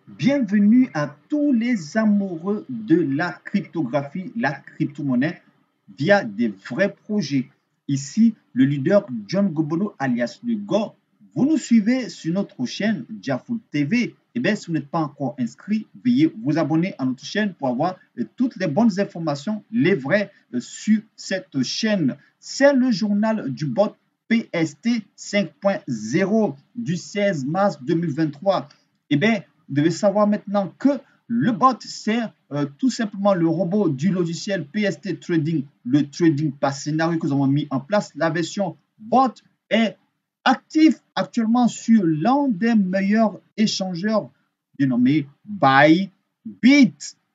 Bienvenue à tous les amoureux de la cryptographie, la crypto-monnaie via des vrais projets. Ici, le leader John Gobolo alias Le Go. Vous nous suivez sur notre chaîne Diafool TV. Eh bien, si vous n'êtes pas encore inscrit, veuillez vous abonner à notre chaîne pour avoir toutes les bonnes informations, les vraies, sur cette chaîne. C'est le journal du bot PST 5.0 du 16 mars 2023. Eh bien, vous devez savoir maintenant que le bot, c'est tout simplement le robot du logiciel PST Trading, le trading par scénario que nous avons mis en place. La version bot est active actuellement sur l'un des meilleurs échangeurs dénommé Bybit.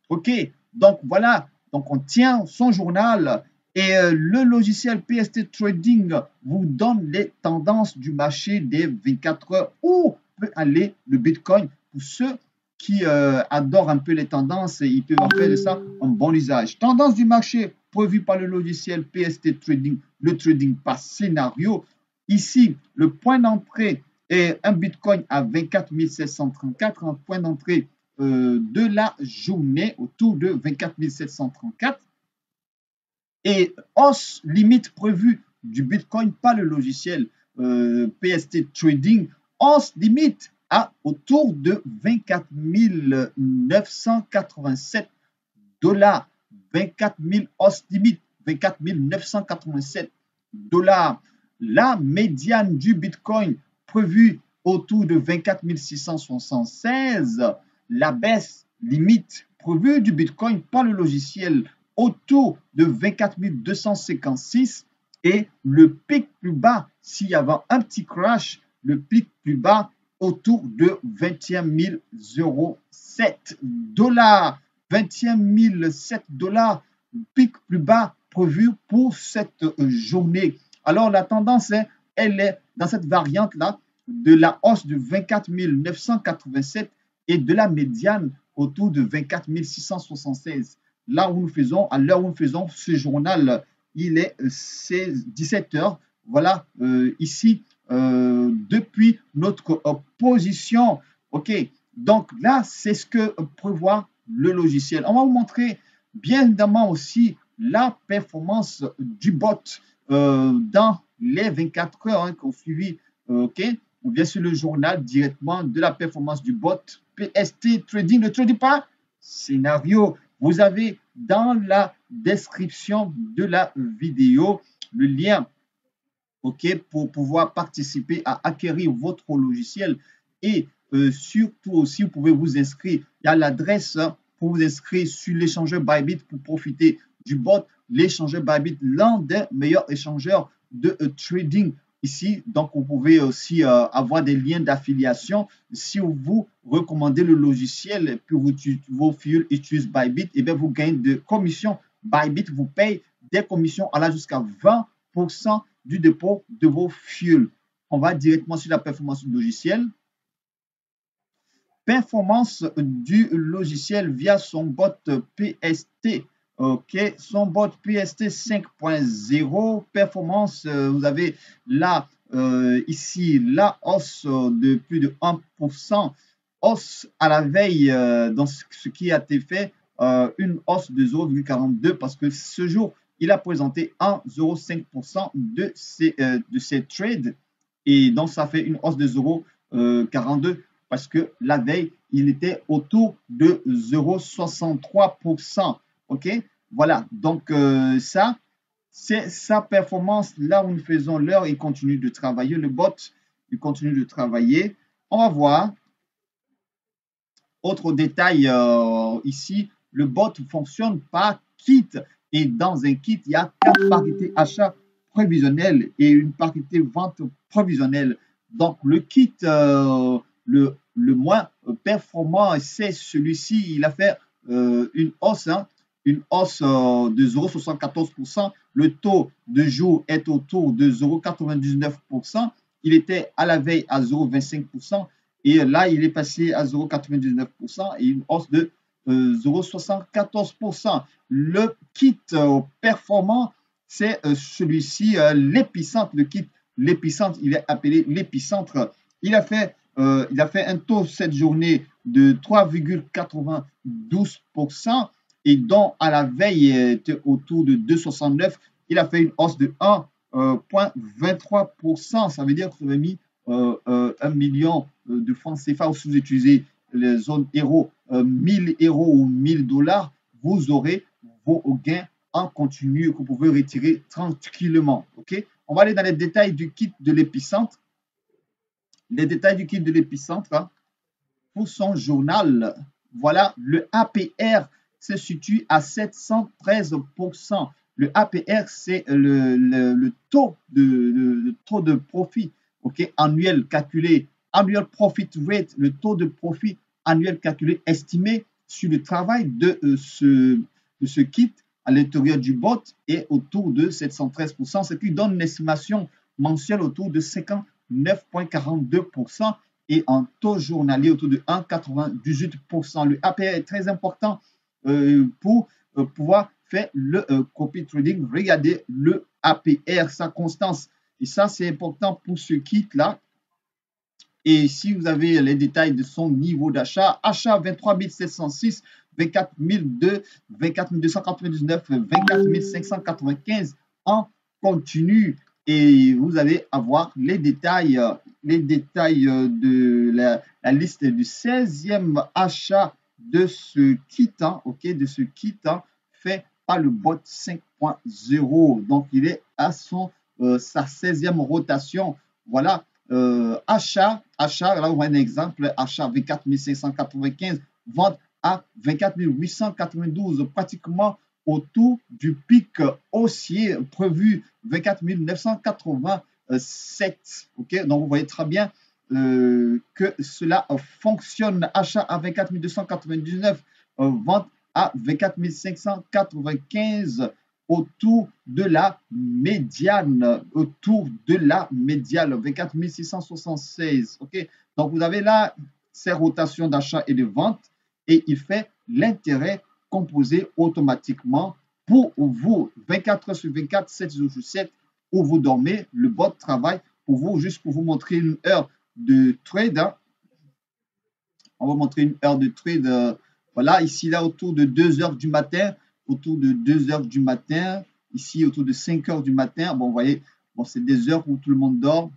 OK, donc voilà, donc on tient son journal et le logiciel PST Trading vous donne les tendances du marché des 24 heures où peut aller le Bitcoin. Pour ceux qui adorent un peu les tendances, ils peuvent en faire de ça un bon usage. Tendance du marché prévue par le logiciel PST Trading, le trading par scénario. Ici, le point d'entrée est un Bitcoin à 24 734, un point d'entrée de la journée autour de 24 734. Et hausse limite prévue du Bitcoin par le logiciel PST Trading, hausse limite à autour de 24 987 dollars. 24 000 hausse limite, 24 987 dollars. La médiane du Bitcoin prévue autour de 24 676. La baisse limite prévue du Bitcoin par le logiciel autour de 24 256 et le pic plus bas, s'il y avait un petit crash, le pic plus bas autour de 21 007 dollars. 21 007 dollars, pic plus bas prévu pour cette journée. Alors la tendance, elle est dans cette variante-là de la hausse de 24 987 et de la médiane autour de 24 676. Là où nous faisons, à l'heure où nous faisons ce journal, il est 17 heures. Voilà, ici, depuis notre position. OK, donc là, c'est ce que prévoit le logiciel. On va vous montrer bien évidemment aussi la performance du bot dans les 24 heures qui ont suivi. OK, on vient sur le journal directement de la performance du bot PST Trading. Ne trading pas scénario. Vous avez dans la description de la vidéo le lien, OK, pour pouvoir participer à acquérir votre logiciel et surtout aussi, vous pouvez vous inscrire. Il y a l'adresse pour vous inscrire sur l'échangeur Bybit pour profiter du bot. L'échangeur Bybit, l'un des meilleurs échangeurs de trading ici. Donc, vous pouvez aussi avoir des liens d'affiliation. Si vous recommandez le logiciel pour vos fuels utilisent Bybit, et bien vous gagnez de commissions. Bybit vous paye des commissions allant jusqu'à 20% du dépôt de vos fuels. On va directement sur la performance du logiciel. Performance du logiciel via son bot PST. OK, son bot PST 5.0. Performance, vous avez là, ici, la hausse de plus de 1%. Hausse à la veille dans ce qui a été fait, une hausse de 0,42 parce que ce jour, il a présenté 1,05% de ses trades. Et donc, ça fait une hausse de 0,42 parce que la veille, il était autour de 0,63%. OK? Voilà. Donc, ça, c'est sa performance. Là où nous faisons l'heure, il continue de travailler. Le bot, il continue de travailler. On va voir. Autre détail ici, le bot fonctionne par kit. Et dans un kit, il y a 4 parités achat prévisionnelles et une parité vente prévisionnelle. Donc, le kit, le moins performant, c'est celui-ci. Il a fait une hausse de 0,74%. Le taux de jour est autour de 0,99%. Il était à la veille à 0,25%. Et là, il est passé à 0,99% et une hausse de 0,74%. Le kit performant, c'est celui-ci, l'épicentre. Le kit l'épicentre, il est appelé l'épicentre. Il a fait il a fait un taux cette journée de 3,92% et dont à la veille était autour de 2,69. Il a fait une hausse de 1,23%. Ça veut dire que vous avez mis 1 million de francs CFA ou si vous utilisez les zones euros, 1000 euros ou 1000 dollars, vous aurez vos gains en continu que vous pouvez retirer tranquillement. Okay? On va aller dans les détails du kit de l'épicentre. Les détails du kit de l'épicentre, hein, pour son journal, voilà, le APR se situe à 713%. Le APR, c'est le taux de profit, okay, annuel calculé, annual profit rate, le taux de profit annuel calculé estimé sur le travail de ce kit à l'intérieur du bot est autour de 713%, ce qui donne une estimation mensuelle autour de 59,42% et en taux journalier autour de 1,98%. Le APR est très important pour pouvoir faire le copy trading. Regardez le APR, sa constance. Et ça, c'est important pour ce kit-là. Et si vous avez les détails de son niveau d'achat, achat 23 706, 24 002, 24 299, 24 595 en continu. Et vous allez avoir les détails de la liste du 16e achat de ce kit, hein, okay, de ce kit hein, fait par le bot 5.0. Donc, il est à sa 16e rotation. Voilà. Achat, là on voit un exemple, achat 24 595, vente à 24 892, pratiquement autour du pic haussier prévu 24 987. Okay? Donc vous voyez très bien que cela fonctionne. Achat à 24 299, vente à 24 595 autour de la médiane, 24 676. Okay? Donc, vous avez là ces rotations d'achat et de vente et il fait l'intérêt composé automatiquement pour vous, 24 heures sur 24, 7 jours sur 7, où vous dormez, le bot travaille pour vous, juste pour vous montrer une heure de trade. Hein. On va montrer une heure de trade. Voilà, ici, là, autour de 2 heures du matin, autour de 2 heures du matin, ici autour de 5 heures du matin. Bon, vous voyez, bon, c'est des heures où tout le monde dort.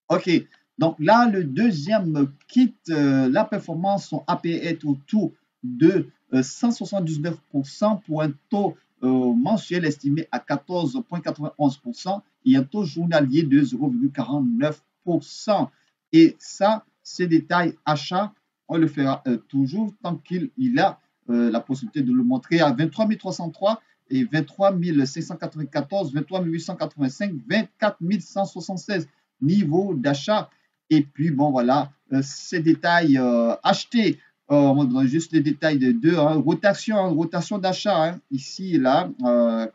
OK, donc là, le deuxième kit, la performance, son APR est autour de 179% pour un taux mensuel estimé à 14,91% et un taux journalier de 0,49%. Et ça, ces détails achats, on le fera toujours tant qu'il a la possibilité de le montrer à 23 303 et 23 594, 23 885, 24 176 niveaux d'achat. Et puis, bon, voilà, ces détails achetés. On va donner juste les détails de deux. Hein. Rotation d'achat. Hein. Ici, là,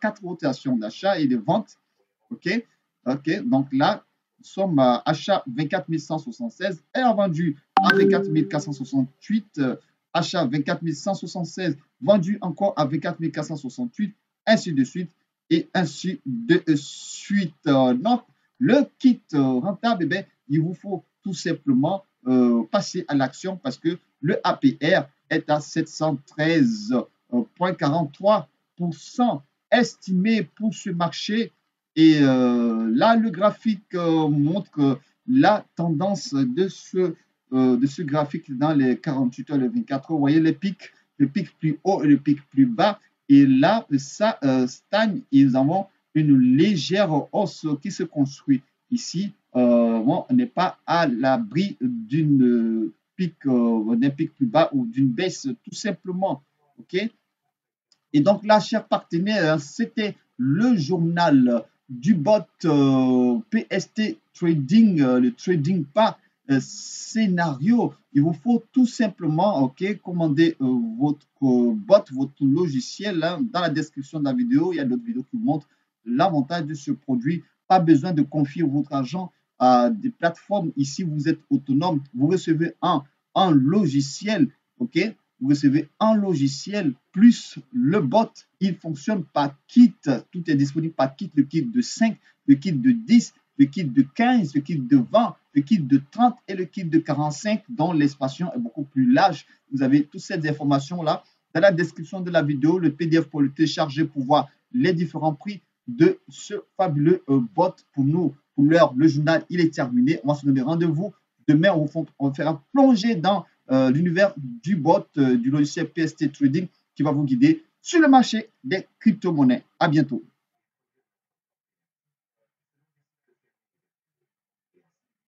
4 rotations d'achat et de vente. OK? OK. Donc là, nous sommes à achat 24 176 et vendu à 24 468. Achat 24 176, vendu encore à 24 468, ainsi de suite et ainsi de suite. Donc, le kit rentable, eh bien, il vous faut tout simplement passer à l'action parce que le APR est à 713,43% estimé pour ce marché. Et là, le graphique montre la tendance de ce graphique dans les 48 heures, les 24 heures. Vous voyez les pics, le pic plus haut et le pic plus bas. Et là, ça stagne. Ils avons une légère hausse qui se construit ici. Bon, on n'est pas à l'abri d'un pic plus bas ou d'une baisse tout simplement. OK? Et donc là, chers partenaires, c'était le journal du bot PST Trading, le trading pas scénario. Il vous faut tout simplement commander votre bot, votre logiciel. Hein. Dans la description de la vidéo, il y a d'autres vidéos qui vous montrent l'avantage de ce produit. Pas besoin de confier votre argent à des plateformes. Ici, vous êtes autonome. Vous recevez un logiciel, OK? Vous recevez un logiciel plus le bot. Il fonctionne par kit. Tout est disponible par kit. Le kit de 5, le kit de 10 le kit de 15, le kit de 20, le kit de 30 et le kit de 45 dont l'espace est beaucoup plus large. Vous avez toutes ces informations-là dans la description de la vidéo, le PDF pour le télécharger pour voir les différents prix de ce fabuleux bot. Pour nous, pour l'heure, le journal, il est terminé. On va se donner rendez-vous. Demain, on fera plonger dans l'univers du bot, du logiciel PST Trading qui va vous guider sur le marché des crypto-monnaies. À bientôt.